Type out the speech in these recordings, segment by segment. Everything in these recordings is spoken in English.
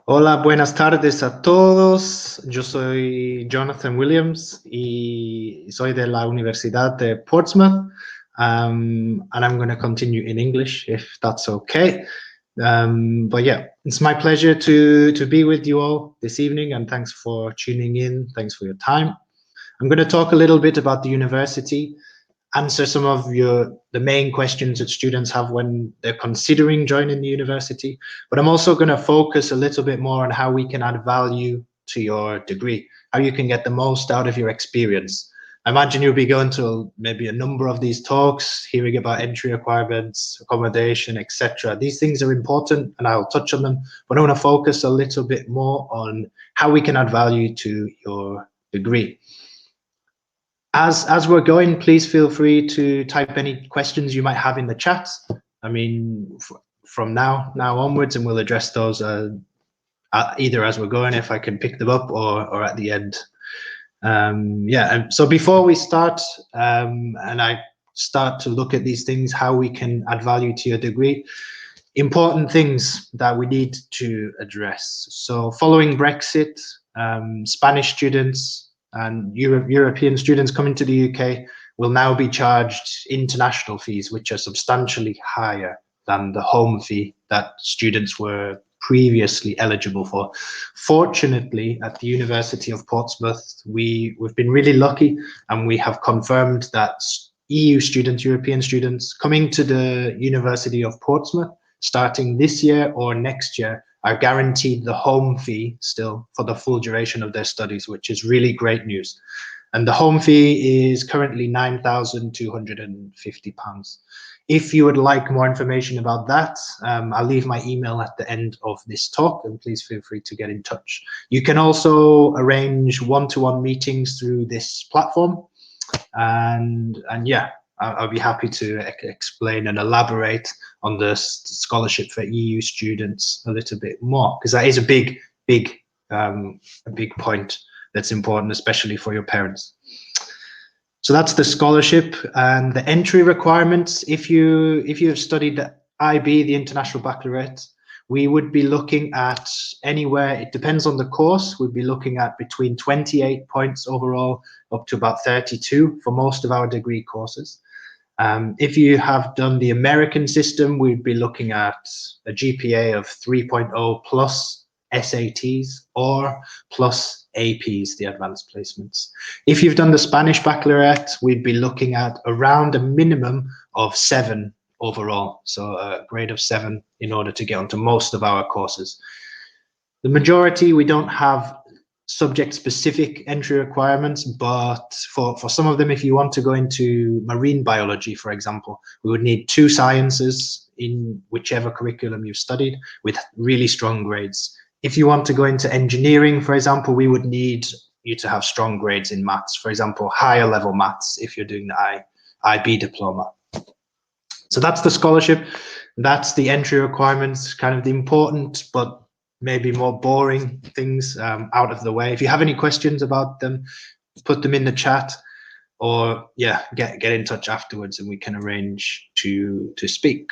Hola, buenas tardes a todos. Yo soy Jonathan Williams y soy de la Universidad de Portsmouth. And I'm going to continue in English if that's okay. But yeah, it's my pleasure to be with you all this evening, and thanks for tuning in. Thanks for your time. I'm going to talk a little bit about the university, answer some of the main questions that students have when they're considering joining the university, but I'm also going to focus a little bit more on how we can add value to your degree, how you can get the most out of your experience. I imagine you'll be going to maybe a number of these talks, hearing about entry requirements, accommodation, etc. These things are important and I'll touch on them, but I want to focus a little bit more on how we can add value to your degree. As we're going, please feel free to type any questions you might have in the chat. I mean, from now onwards, and we'll address those either as we're going, if I can pick them up, or at the end. Yeah, so before we start, and I start to look at these things, how we can add value to your degree, important things that we need to address. So following Brexit, Spanish students and European students coming to the UK will now be charged international fees, which are substantially higher than the home fee that students were previously eligible for. Fortunately, at the University of Portsmouth, we've been really lucky, and we have confirmed that EU students, European students coming to the University of Portsmouth starting this year or next year are guaranteed the home fee still for the full duration of their studies, which is really great news. And the home fee is currently £9,250. If you would like more information about that, I'll leave my email at the end of this talk, and please feel free to get in touch. You can also arrange one-to-one meetings through this platform. And yeah, I'll be happy to explain and elaborate on the scholarship for EU students a little bit more, because that is a big point that's important, especially for your parents. So that's the scholarship and the entry requirements. If you have studied the IB, the International Baccalaureate, we would be looking at anywhere, it depends on the course, we'd be looking at between 28 points overall up to about 32 for most of our degree courses. If you have done the American system, we'd be looking at a GPA of 3.0 plus SATs or plus APs, the advanced placements. If you've done the Spanish Baccalaureate, we'd be looking at around a minimum of 7 overall, so a grade of 7 in order to get onto most of our courses. The majority, we don't have subject-specific entry requirements, but for some of them, if you want to go into marine biology, for example, we would need 2 sciences in whichever curriculum you've studied with really strong grades. If you want to go into engineering, for example, we would need you to have strong grades in maths, for example, higher level maths if you're doing the IB diploma. So that's the scholarship, that's the entry requirements, kind of the important but maybe more boring things out of the way. If you have any questions about them, put them in the chat, or yeah, get in touch afterwards and we can arrange to speak.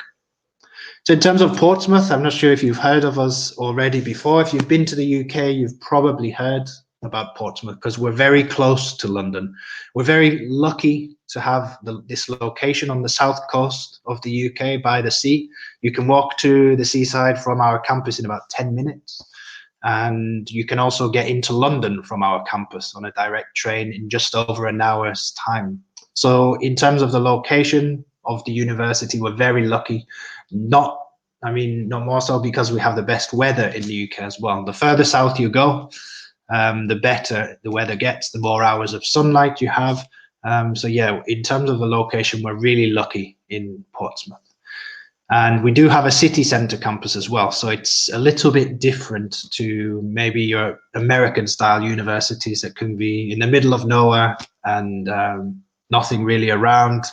So in terms of Portsmouth, I'm not sure if you've heard of us already before. If you've been to the UK, you've probably heard about Portsmouth because we're very close to London. We're very lucky to have this location on the south coast of the UK by the sea. You can walk to the seaside from our campus in about 10 minutes. And you can also get into London from our campus on a direct train in just over an hour's time. So in terms of the location of the university, we're very lucky. Not more so because we have the best weather in the UK as well. The further south you go, the better the weather gets, the more hours of sunlight you have. So yeah, in terms of the location, we're really lucky in Portsmouth. And we do have a city centre campus as well. So it's a little bit different to maybe your American style universities that can be in the middle of nowhere and nothing really around,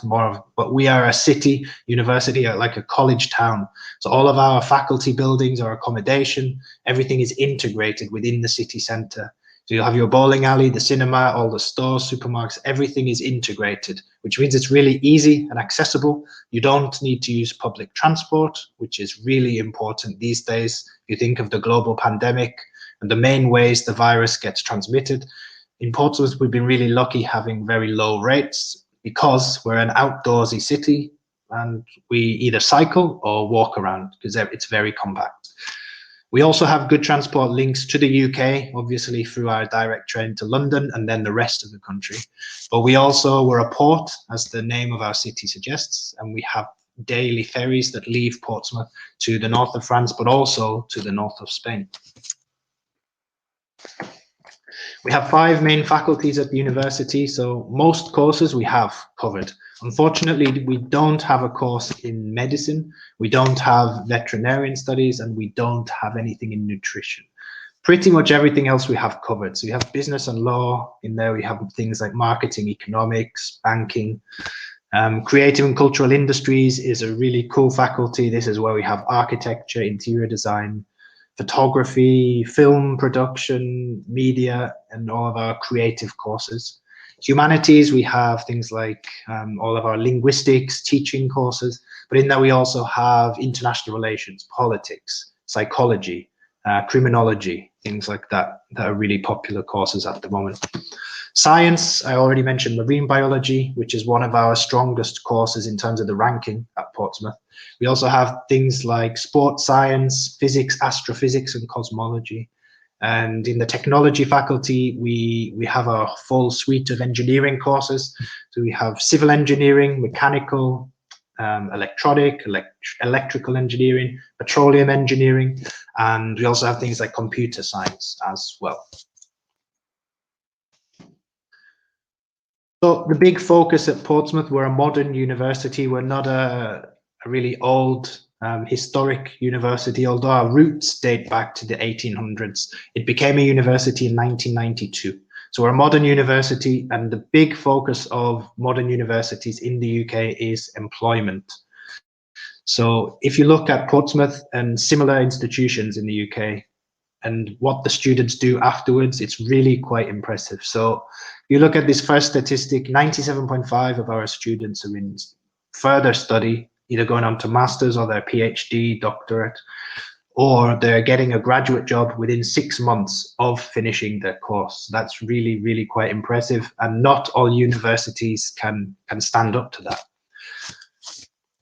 but we are a city university, like a college town. So all of our faculty buildings, our accommodation, everything is integrated within the city centre. So you'll have your bowling alley, the cinema, all the stores, supermarkets, everything is integrated, which means it's really easy and accessible. You don't need to use public transport, which is really important these days. If you think of the global pandemic and the main ways the virus gets transmitted, in Portsmouth, we've been really lucky having very low rates because we're an outdoorsy city and we either cycle or walk around because it's very compact. We also have good transport links to the UK, obviously through our direct train to London and then the rest of the country. But we're a port, as the name of our city suggests, and we have daily ferries that leave Portsmouth to the north of France, but also to the north of Spain. We have 5 main faculties at the university, so most courses we have covered. Unfortunately, we don't have a course in medicine, we don't have veterinarian studies, and we don't have anything in nutrition. Pretty much everything else we have covered. So we have business and law in there, we have things like marketing, economics, banking. Creative and cultural industries is a really cool faculty. This is where we have architecture, interior design, photography, film production, media, and all of our creative courses. Humanities, we have things like all of our linguistics, teaching courses, but in that we also have international relations, politics, psychology, criminology, things like that are really popular courses at the moment. Science, I already mentioned marine biology, which is one of our strongest courses in terms of the ranking at Portsmouth. We also have things like sports science, physics, astrophysics, and cosmology. And in the technology faculty, we have a full suite of engineering courses. So we have civil engineering, mechanical, electrical engineering, petroleum engineering, and we also have things like computer science as well. So the big focus at Portsmouth, we're a modern university. We're not a really old historic university, although our roots date back to the 1800s. It became a university in 1992. So we're a modern university, and the big focus of modern universities in the UK is employment. So if you look at Portsmouth and similar institutions in the UK and what the students do afterwards, it's really quite impressive. So you look at this first statistic, 97.5% of our students are in further study, either going on to masters or their PhD, doctorate, or they're getting a graduate job within 6 months of finishing their course. That's really, really quite impressive, and not all universities can stand up to that.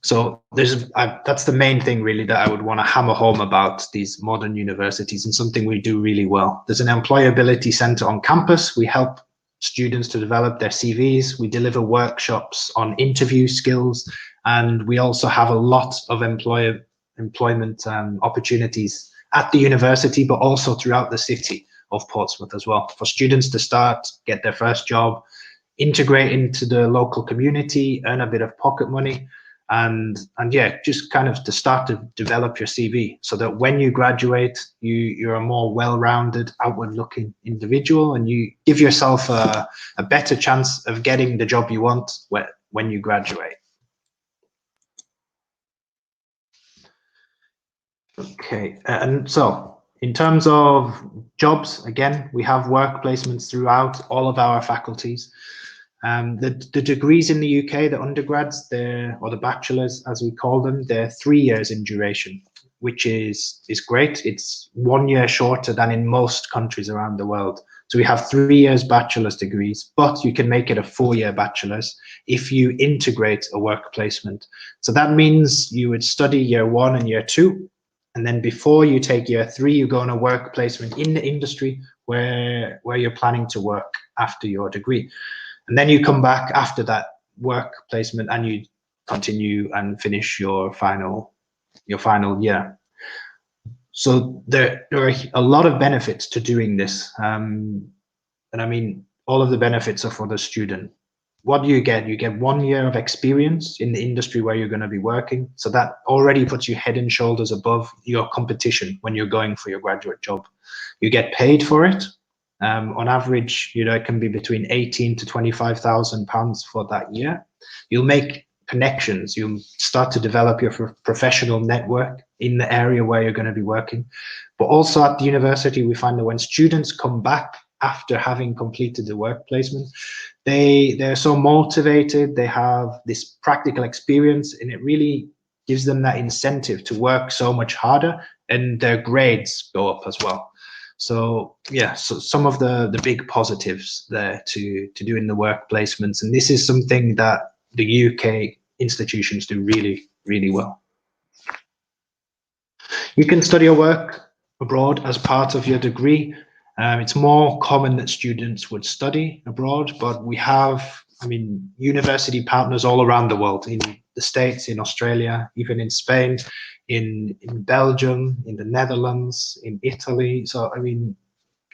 So that's the main thing really that I would want to hammer home about these modern universities, and something we do really well. There's an employability center on campus. We help students to develop their CVs. We deliver workshops on interview skills, and we also have a lot of employment opportunities at the university, but also throughout the city of Portsmouth as well, for students to start, get their first job, integrate into the local community, earn a bit of pocket money, and yeah, just kind of to start to develop your CV so that when you graduate, you're a more well-rounded, outward-looking individual, and you give yourself a better chance of getting the job you want when you graduate. Okay, and so in terms of jobs, again, we have work placements throughout all of our faculties. The degrees in the UK, the undergrads, or the bachelors, as we call them, they're 3 years in duration, which is great. It's 1 year shorter than in most countries around the world. So we have 3 years bachelor's degrees, but you can make it a 4-year bachelor's if you integrate a work placement. So that means you would study year 1 and year 2, and then before you take year 3, you go on a work placement in the industry where you're planning to work after your degree. And then you come back after that work placement and you continue and finish your final year. So there are a lot of benefits to doing this. And I mean, all of the benefits are for the student. What do you get? You get 1 year of experience in the industry where you're going to be working. So that already puts you head and shoulders above your competition when you're going for your graduate job. You get paid for it. On average, it can be between 18 to 25,000 pounds for that year. You'll make connections. You'll start to develop your professional network in the area where you're going to be working. But also at the university, we find that when students come back after having completed the work placement. They're so motivated, they have this practical experience, and it really gives them that incentive to work so much harder, and their grades go up as well. So yeah, so some of the big positives there to doing the work placements, and this is something that the UK institutions do really well. You can study or work abroad as part of your degree. It's more common that students would study abroad, but we have, I mean, university partners all around the world, in the States, in Australia, even in Spain, in Belgium, in the Netherlands, in Italy. So, I mean,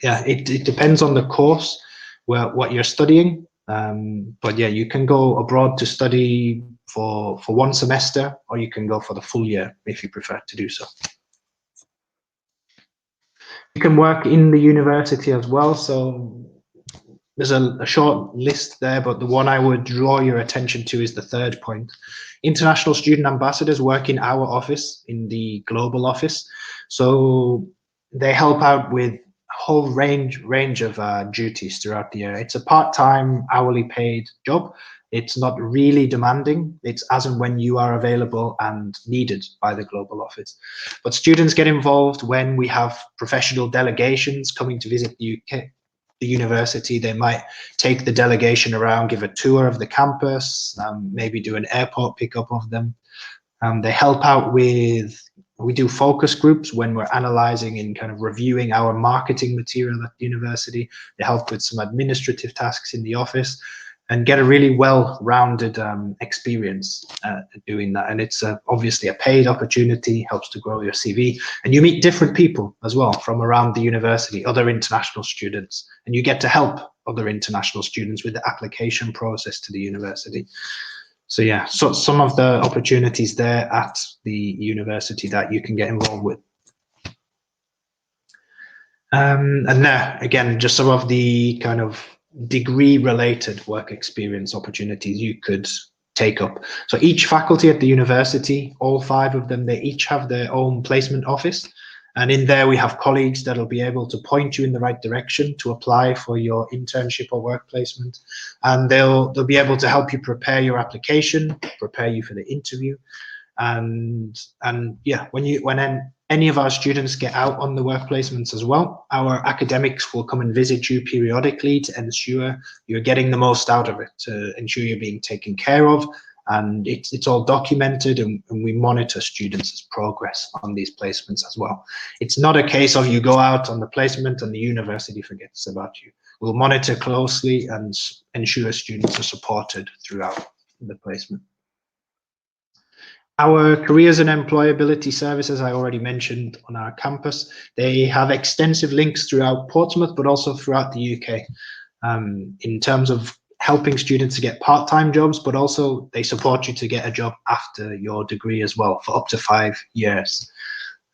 yeah, it depends on the course, what you're studying. But yeah, you can go abroad to study for 1 semester, or you can go for the full year if you prefer to do so. You can work in the university as well. So there's a short list there, but the one I would draw your attention to is the third point. International student ambassadors work in our office, in the global office. So they help out with a whole range of duties throughout the year. It's a part-time, hourly paid job. It's not really demanding. It's as and when you are available and needed by the global office. But students get involved when we have professional delegations coming to visit the UK, the university. They might take the delegation around, give a tour of the campus, maybe do an airport pickup of them. They help out with, we do focus groups when we're analyzing and kind of reviewing our marketing material at the university. They help with some administrative tasks in the office, and get a really well-rounded experience doing that. And it's obviously a paid opportunity, helps to grow your CV, and you meet different people as well from around the university, other international students, and you get to help other international students with the application process to the university. So yeah, so some of the opportunities there at the university that you can get involved with. And there, again, just some of the kind of degree-related work experience opportunities you could take up. So each faculty at the university, all 5 of them, they each have their own placement office. And in there, we have colleagues that'll be able to point you in the right direction to apply for your internship or work placement. And they'll be able to help you prepare your application, prepare you for the interview. And yeah, when any of our students get out on the work placements as well, our academics will come and visit you periodically to ensure you're getting the most out of it, to ensure you're being taken care of, and it's all documented, and we monitor students' progress on these placements as well. It's not a case of you go out on the placement and the university forgets about you. We'll monitor closely and ensure students are supported throughout the placement. Our careers and employability services, I already mentioned on our campus, they have extensive links throughout Portsmouth, but also throughout the UK, in terms of helping students to get part-time jobs, but also they support you to get a job after your degree as well for up to 5 years.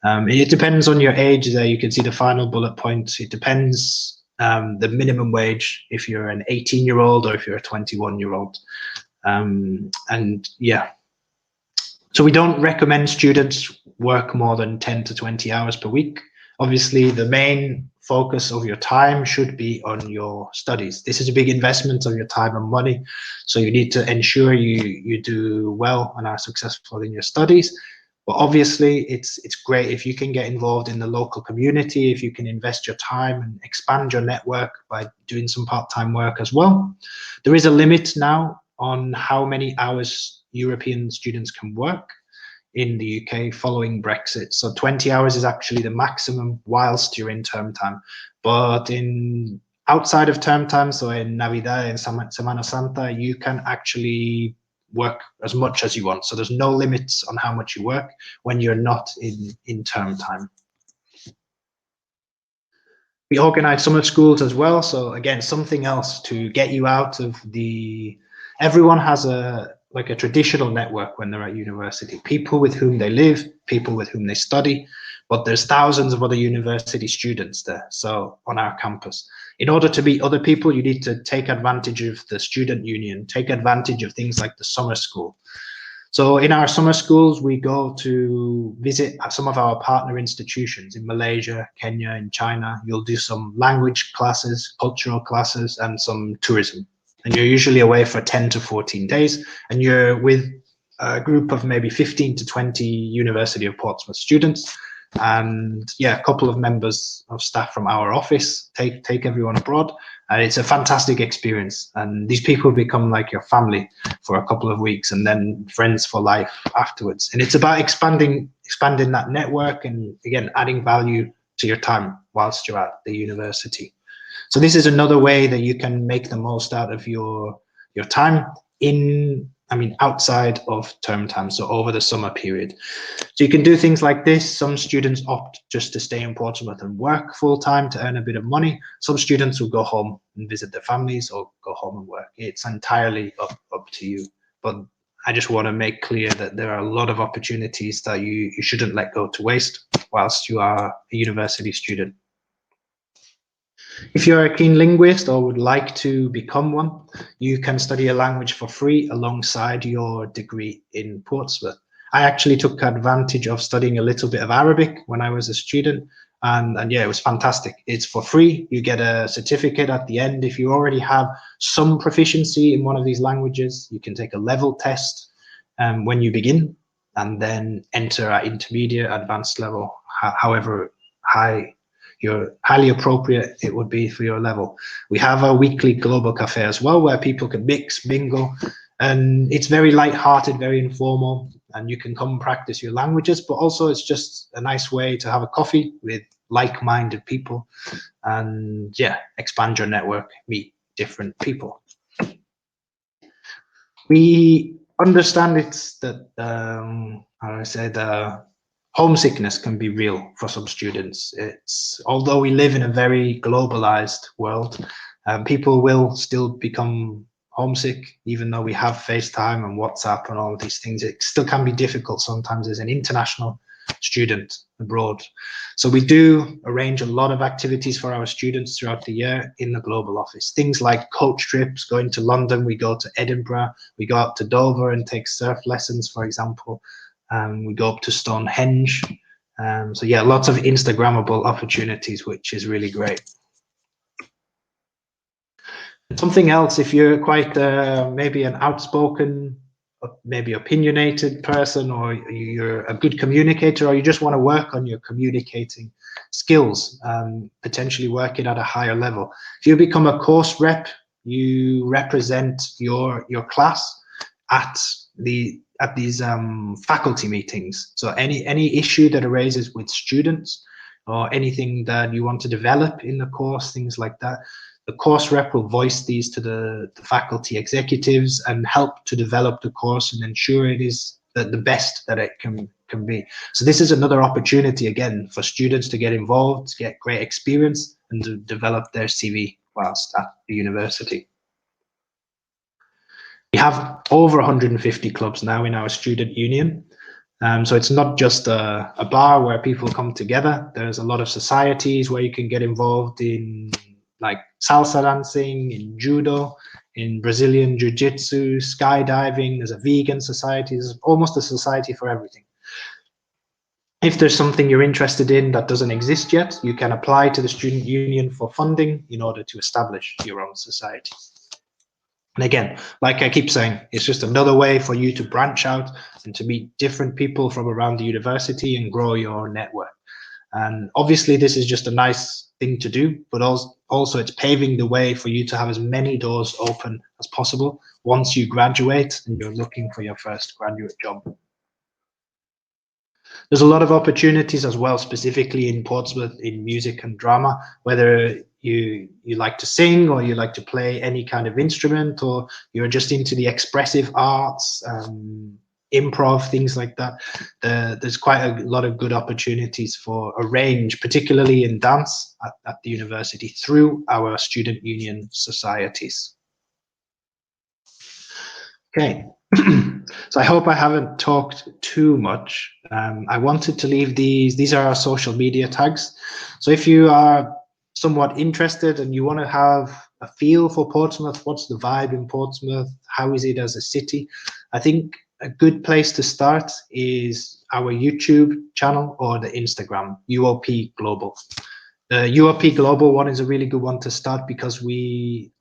It depends on your age there. You can see the final bullet point. It depends the minimum wage if you're an 18-year-old or if you're a 21-year-old. And yeah. So we don't recommend students work more than 10 to 20 hours per week. Obviously, the main focus of your time should be on your studies. This is a big investment of your time and money. So you need to ensure you do well and are successful in your studies. But obviously, it's great if you can get involved in the local community, if you can invest your time and expand your network by doing some part-time work as well. There is a limit now on how many hours European students can work in the UK following Brexit. So 20 hours is actually the maximum whilst you're in term time. But outside of term time, so in Navidad and Semana Santa, you can actually work as much as you want. So there's no limits on how much you work when you're not in term time. We organize summer schools as well. So again, something else to get you out of everyone has a traditional network when they're at university, people with whom they live, people with whom they study, but there's thousands of other university students there. So on our campus, in order to meet other people, you need to take advantage of the student union, take advantage of things like the summer school. So in our summer schools, we go to visit some of our partner institutions in Malaysia, Kenya, and China. You'll do some language classes, cultural classes, and some tourism. And you're usually away for 10 to 14 days, and you're with a group of maybe 15 to 20 University of Portsmouth students. And yeah, a couple of members of staff from our office take everyone abroad, and it's a fantastic experience. And these people become like your family for a couple of weeks, and then friends for life afterwards. And it's about expanding that network, and again, adding value to your time whilst you're at the university. So this is another way that you can make the most out of your time outside of term time, so over the summer period. So you can do things like this. Some students opt just to stay in Portsmouth and work full time to earn a bit of money. Some students will go home and visit their families or go home and work. It's entirely up to you. But I just want to make clear that there are a lot of opportunities that you shouldn't let go to waste whilst you are a university student. If you're a keen linguist or would like to become one, you can study a language for free alongside your degree in Portsmouth. I actually took advantage of studying a little bit of Arabic when I was a student, and yeah, it was fantastic. It's for free. You get a certificate at the end. If you already have some proficiency in one of these languages, you can take a level test when you begin, and then enter at intermediate, advanced level, however high you're highly appropriate it would be for your level. We have a weekly global cafe as well, where people can mix, mingle, and it's very light-hearted, very informal, and you can come practice your languages, but also it's just a nice way to have a coffee with like-minded people and yeah, expand your network, meet different people. We understand it's that homesickness can be real for some students. Although we live in a very globalized world, people will still become homesick, even though we have FaceTime and WhatsApp and all of these things. It still can be difficult sometimes as an international student abroad. So we do arrange a lot of activities for our students throughout the year in the global office. Things like coach trips, going to London, we go to Edinburgh, we go up to Dover and take surf lessons, for example. We go up to Stonehenge. So yeah, lots of Instagrammable opportunities, which is really great. Something else, if you're quite maybe an outspoken, maybe opinionated person, or you're a good communicator, or you just want to work on your communicating skills, potentially working at a higher level. If you become a course rep, you represent your class at these faculty meetings. So any issue that arises with students or anything that you want to develop in the course, things like that, the course rep will voice these to the faculty executives and help to develop the course and ensure it is the best that it can be. So this is another opportunity again for students to get involved, to get great experience and to develop their CV whilst at the university. We have over 150 clubs now in our student union. So it's not just a bar where people come together. There's a lot of societies where you can get involved in, like salsa dancing, in judo, in Brazilian jiu-jitsu, skydiving. There's a vegan society. There's almost a society for everything. If there's something you're interested in that doesn't exist yet, you can apply to the student union for funding in order to establish your own society. And again, like I keep saying, it's just another way for you to branch out and to meet different people from around the university and grow your network. And obviously this is just a nice thing to do, but also it's paving the way for you to have as many doors open as possible once you graduate and you're looking for your first graduate job. There's a lot of opportunities as well, specifically in Portsmouth in music and drama, whether you like to sing or you like to play any kind of instrument, or you're just into the expressive arts, improv, things like that. There's quite a lot of good opportunities for a range, particularly in dance at the university through our student union societies. Okay. So I hope I haven't talked too much. I wanted to leave these are our social media tags. So if you are somewhat interested and you want to have a feel for Portsmouth, what's the vibe in Portsmouth, how is it as a city, I think a good place to start is our YouTube channel or the Instagram, UOP Global. The UOP Global one is a really good one to start because we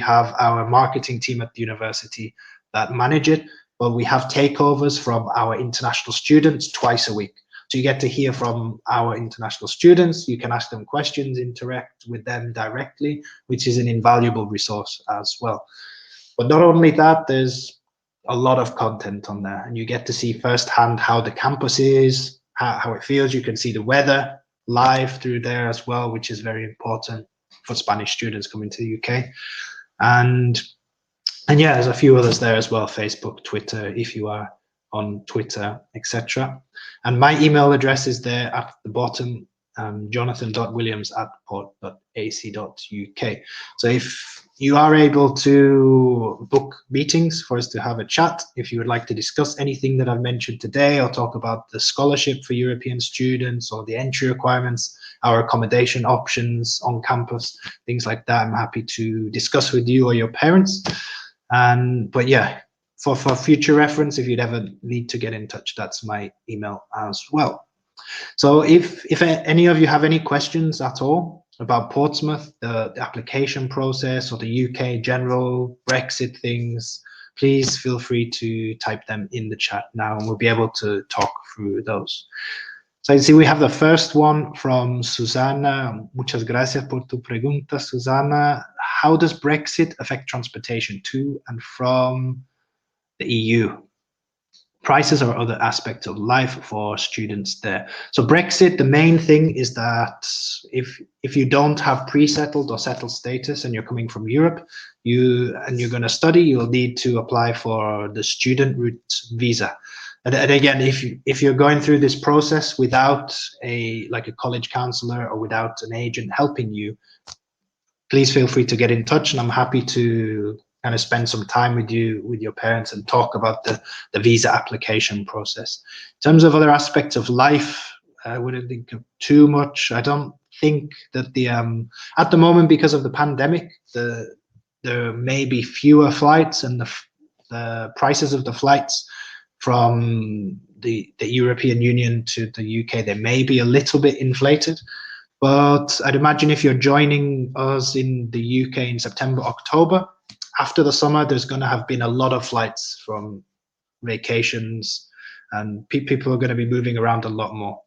have our marketing team at the university that manage it, but we have takeovers from our international students twice a week. So you get to hear from our international students, you can ask them questions, interact with them directly, which is an invaluable resource as well. But not only that, there's a lot of content on there, and you get to see firsthand how the campus is, how it feels. You can see the weather live through there as well, which is very important for Spanish students coming to the UK. And yeah, there's a few others there as well, Facebook, Twitter, if you are on Twitter, etc. And my email address is there at the bottom, jonathan.williams@port.ac.uk. So if you are able to book meetings for us to have a chat, if you would like to discuss anything that I've mentioned today, or talk about the scholarship for European students or the entry requirements, our accommodation options on campus, things like that, I'm happy to discuss with you or your parents. But yeah, for future reference, if you'd ever need to get in touch, that's my email as well. So if any of you have any questions at all about Portsmouth, the application process, or the UK general Brexit things, please feel free to type them in the chat now, and we'll be able to talk through those. So you see, we have the first one from Susana. Muchas gracias por tu pregunta, Susana. How does Brexit affect transportation to and from the EU? Prices or other aspects of life for students there. So Brexit, the main thing is that if you don't have pre-settled or settled status and you're coming from Europe, and you're going to study, you'll need to apply for the student route visa. And again, if you're going through this process without a college counselor or without an agent helping you, please feel free to get in touch, and I'm happy to kind of spend some time with you, with your parents, and talk about the visa application process. In terms of other aspects of life, I wouldn't think of too much. I don't think that at the moment, because of the pandemic, there may be fewer flights, and the prices of the flights from the European Union to the UK, they may be a little bit inflated. But I'd imagine if you're joining us in the UK in September, October, after the summer, there's going to have been a lot of flights from vacations, and people are going to be moving around a lot more.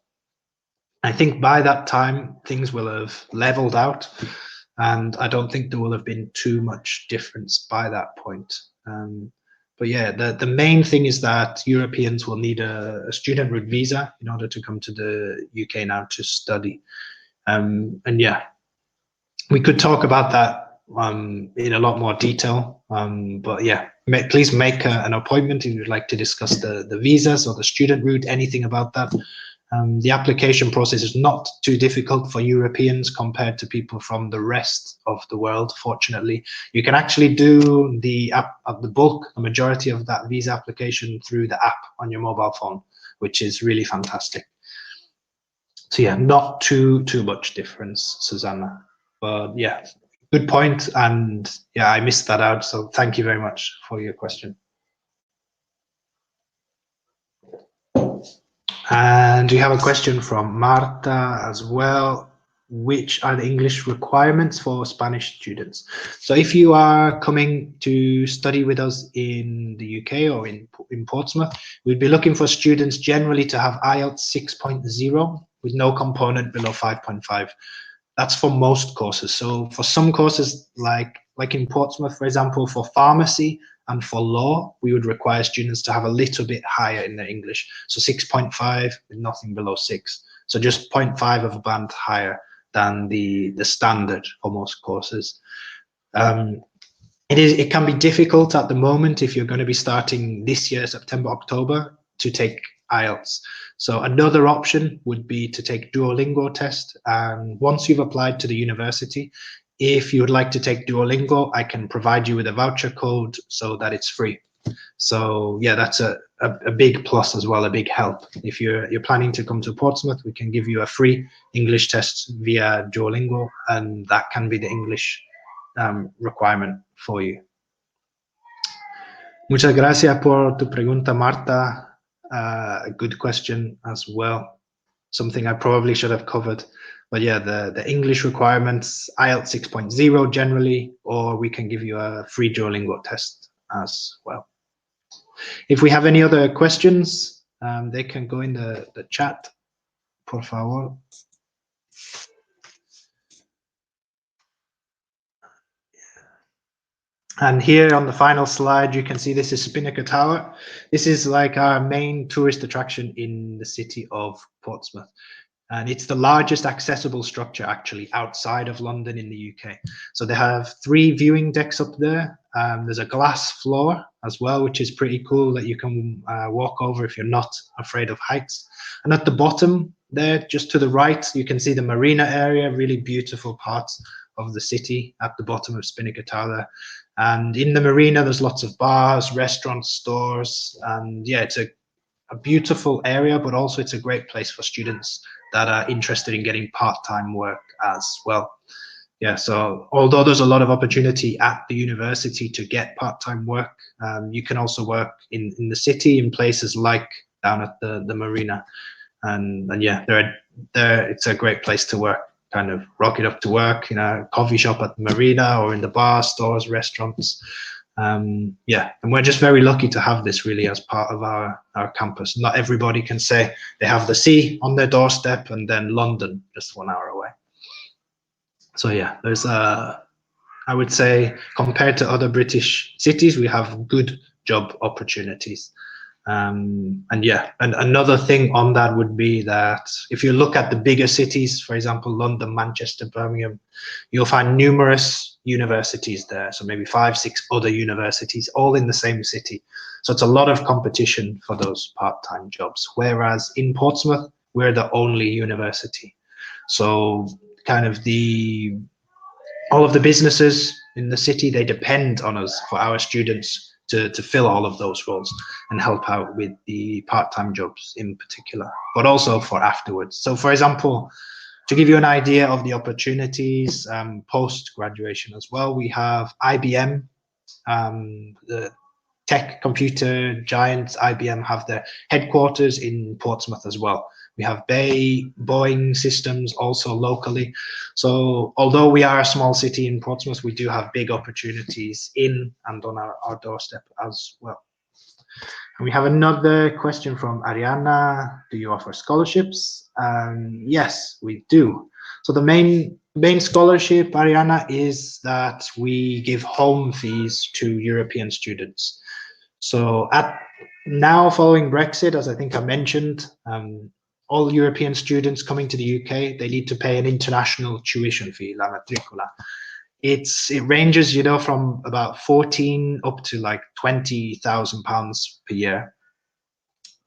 I think by that time, things will have leveled out, and I don't think there will have been too much difference by that point. But yeah, the main thing is that Europeans will need a student route visa in order to come to the UK now to study. And yeah, we could talk about that in a lot more detail, but yeah, please make an appointment if you'd like to discuss the visas or the student route, anything about that. The application process is not too difficult for Europeans compared to people from the rest of the world, fortunately. You can actually do the bulk, the majority of that visa application through the app on your mobile phone, which is really fantastic. So yeah, not too much difference, Susanna. But yeah, good point. And yeah, I missed that out. So thank you very much for your question. And we have a question from Marta as well. Which are the English requirements for Spanish students? So if you are coming to study with us in the UK or in Portsmouth, we'd be looking for students generally to have IELTS 6.0 with no component below 5.5. That's for most courses. So for some courses, like in Portsmouth, for example, for pharmacy and for law, we would require students to have a little bit higher in their English. So 6.5 with nothing below 6. So just 0.5 of a band higher than the standard for most courses. It can be difficult at the moment if you're going to be starting this year, September, October, to take IELTS. So another option would be to take Duolingo test. And once you've applied to the university, if you would like to take Duolingo, I can provide you with a voucher code so that it's free. So yeah, that's a big plus as well, a big help. If you're planning to come to Portsmouth, we can give you a free English test via Duolingo, and that can be the English requirement for you. Muchas gracias por tu pregunta, Marta. A good question as well. Something I probably should have covered. But yeah, the English requirements, IELTS 6.0 generally, or we can give you a free Duolingo test as well. If we have any other questions, they can go in the chat, por favor. And here on the final slide, you can see this is Spinnaker Tower. This is like our main tourist attraction in the city of Portsmouth. And it's the largest accessible structure actually outside of London in the UK. So they have 3 viewing decks up there. There's a glass floor as well, which is pretty cool that you can walk over if you're not afraid of heights. And at the bottom there, just to the right, you can see the marina area, really beautiful parts of the city at the bottom of Spinnaker Tower. And in the marina, there's lots of bars, restaurants, stores. And yeah, it's a beautiful area, but also it's a great place for students that are interested in getting part-time work as well. Yeah, so although there's a lot of opportunity at the university to get part-time work, you can also work in the city in places like down at the marina. And yeah, it's a great place to work. Kind of rock it up to work in a coffee shop at the marina or in the bar, stores, restaurants. Yeah, and we're just very lucky to have this really as part of our campus. Not everybody can say they have the sea on their doorstep and then London just 1 hour away. So yeah, there's I would say compared to other British cities, we have good job opportunities. And yeah, and another thing on that would be that if you look at the bigger cities, for example, London, Manchester, Birmingham, you'll find numerous universities there. So maybe 5, 6 other universities, all in the same city. So it's a lot of competition for those part-time jobs. Whereas in Portsmouth, we're the only university. So kind of all of the businesses in the city, they depend on us for our students to fill all of those roles and help out with the part-time jobs in particular, but also for afterwards. So for example, to give you an idea of the opportunities post-graduation as well, we have IBM, the tech computer giants, IBM have their headquarters in Portsmouth as well. We have Boeing systems also locally. So although we are a small city in Portsmouth, we do have big opportunities in and on our doorstep as well. And we have another question from Ariana. Do you offer scholarships? Yes, we do. So the main scholarship, Ariana, is that we give home fees to European students. So now following Brexit, as I think I mentioned, all European students coming to the UK, they need to pay an international tuition fee, la matricola. It ranges, you know, from about 14 up to like £20,000 per year.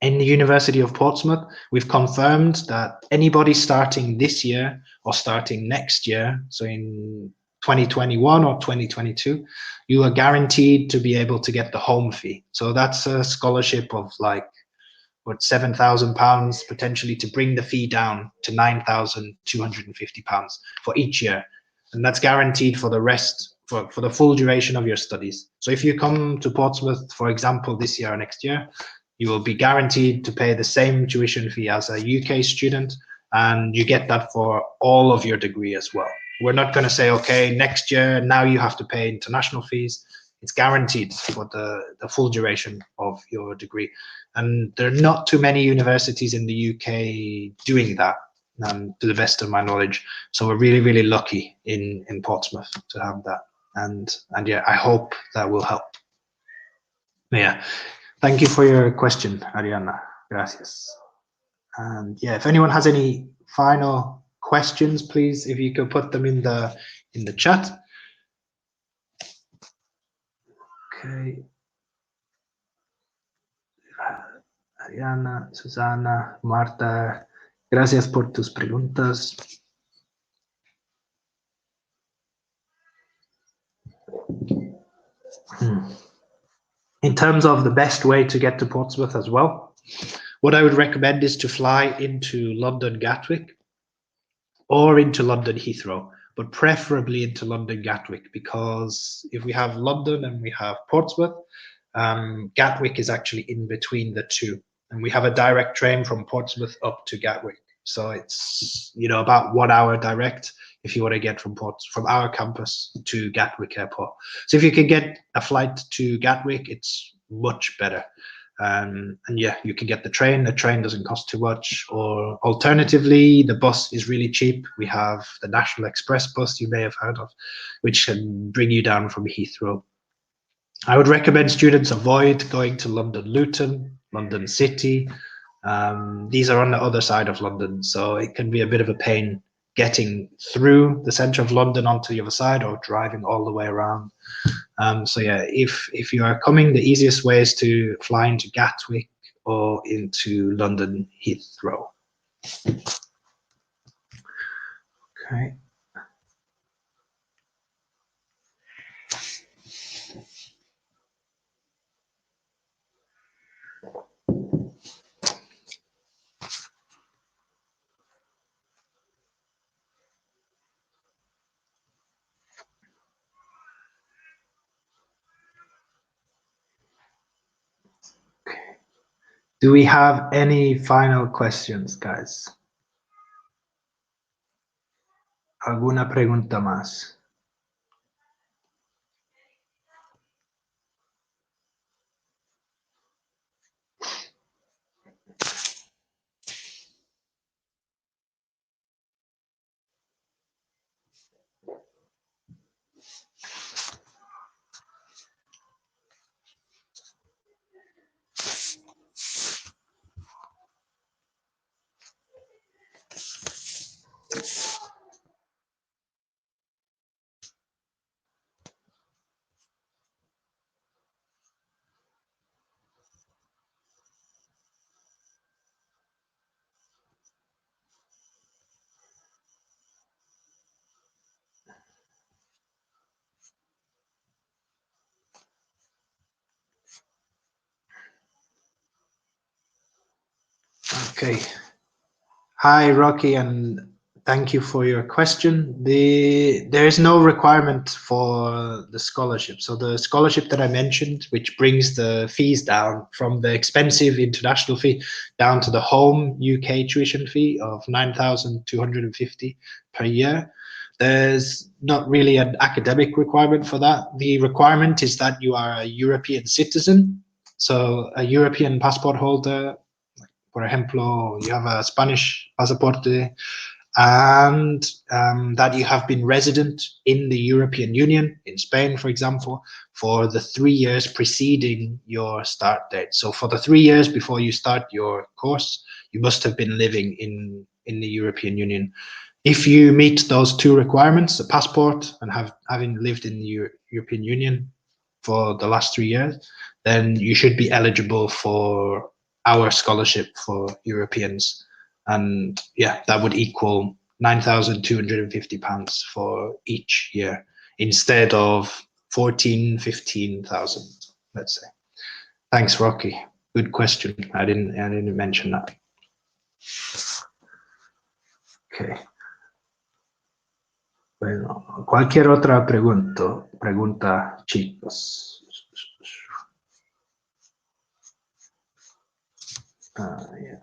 In the University of Portsmouth, we've confirmed that anybody starting this year or starting next year, so in 2021 or 2022, you are guaranteed to be able to get the home fee. So that's a scholarship of like £7,000 potentially to bring the fee down to £9,250 for each year. And that's guaranteed for the rest, for the full duration of your studies. So if you come to Portsmouth, for example, this year or next year, you will be guaranteed to pay the same tuition fee as a UK student, and you get that for all of your degree as well. We're not going to say, okay, next year, now you have to pay international fees. It's guaranteed for the full duration of your degree. And there are not too many universities in the UK doing that, to the best of my knowledge. So we're really, really lucky in Portsmouth to have that. And yeah, I hope that will help. Yeah, thank you for your question, Ariana. Gracias. And yeah, if anyone has any final questions, please, if you could put them in the chat. Okay. Ariana, Susana, Marta, gracias por tus preguntas. In terms of the best way to get to Portsmouth as well, what I would recommend is to fly into London Gatwick or into London Heathrow, but preferably into London Gatwick, because if we have London and we have Portsmouth, Gatwick is actually in between the two, and we have a direct train from Portsmouth up to Gatwick. So it's, you know, about 1 hour direct if you want to get from our campus to Gatwick Airport. So if you can get a flight to Gatwick, it's much better. And yeah, you can get the train. The train doesn't cost too much. Or alternatively, the bus is really cheap. We have the National Express bus you may have heard of, which can bring you down from Heathrow. I would recommend students avoid going to London Luton, London City. These are on the other side of London, so it can be a bit of a pain getting through the centre of London onto the other side or driving all the way around. So yeah, if you are coming, the easiest way is to fly into Gatwick or into London Heathrow. Okay. Do we have any final questions, guys? ¿Alguna pregunta más? Okay. Hi, Rocky, and thank you for your question. There is no requirement for the scholarship. So the scholarship that I mentioned, which brings the fees down from the expensive international fee down to the home UK tuition fee of 9,250 per year. There's not really an academic requirement for that. The requirement is that you are a European citizen, so a European passport holder. Por ejemplo, you have a Spanish pasaporte, and that you have been resident in the European Union, in Spain, for example, for the 3 years preceding your start date. So for the 3 years before you start your course, you must have been living in the European Union. If you meet those two requirements, a passport and having lived in the European Union for the last 3 years, then you should be eligible for our scholarship for Europeans. And yeah, that would equal £9,250 for each year instead of 14, 15,000, let's say. Thanks, Rocky. Good question. I didn't mention that. Okay. Bueno, cualquier otra pregunta, chicos. Yeah.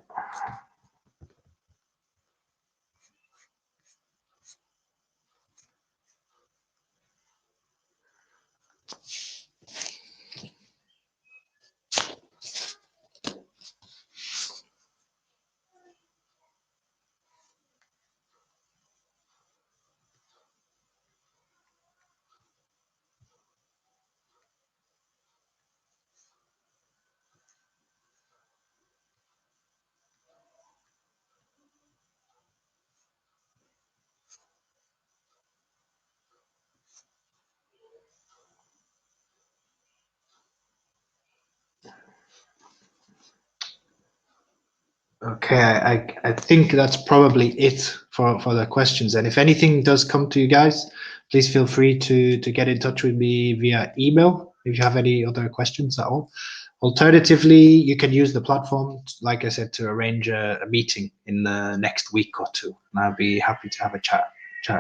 Okay, I think that's probably it for the questions. And if anything does come to you guys, please feel free to get in touch with me via email if you have any other questions at all. Alternatively, you can use the platform, like I said, to arrange a meeting in the next week or two. And I'll be happy to have a chat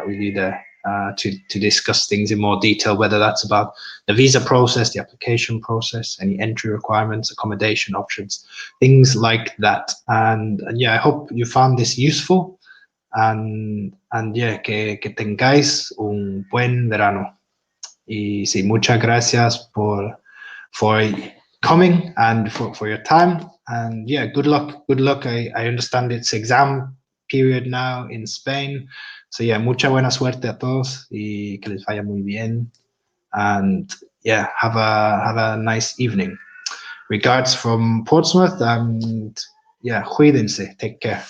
with you there to discuss things in more detail, whether that's about the visa process, the application process, any entry requirements, accommodation options, things like that. And yeah, I hope you found this useful, and yeah, que tengáis un buen verano. Y sí, muchas gracias for coming and for your time. And yeah, good luck. Good luck. I understand it's exam period now in Spain. So yeah, mucha buena suerte a todos y que les vaya muy bien. And yeah, have a nice evening. Regards from Portsmouth, and yeah, cuídense. Take care.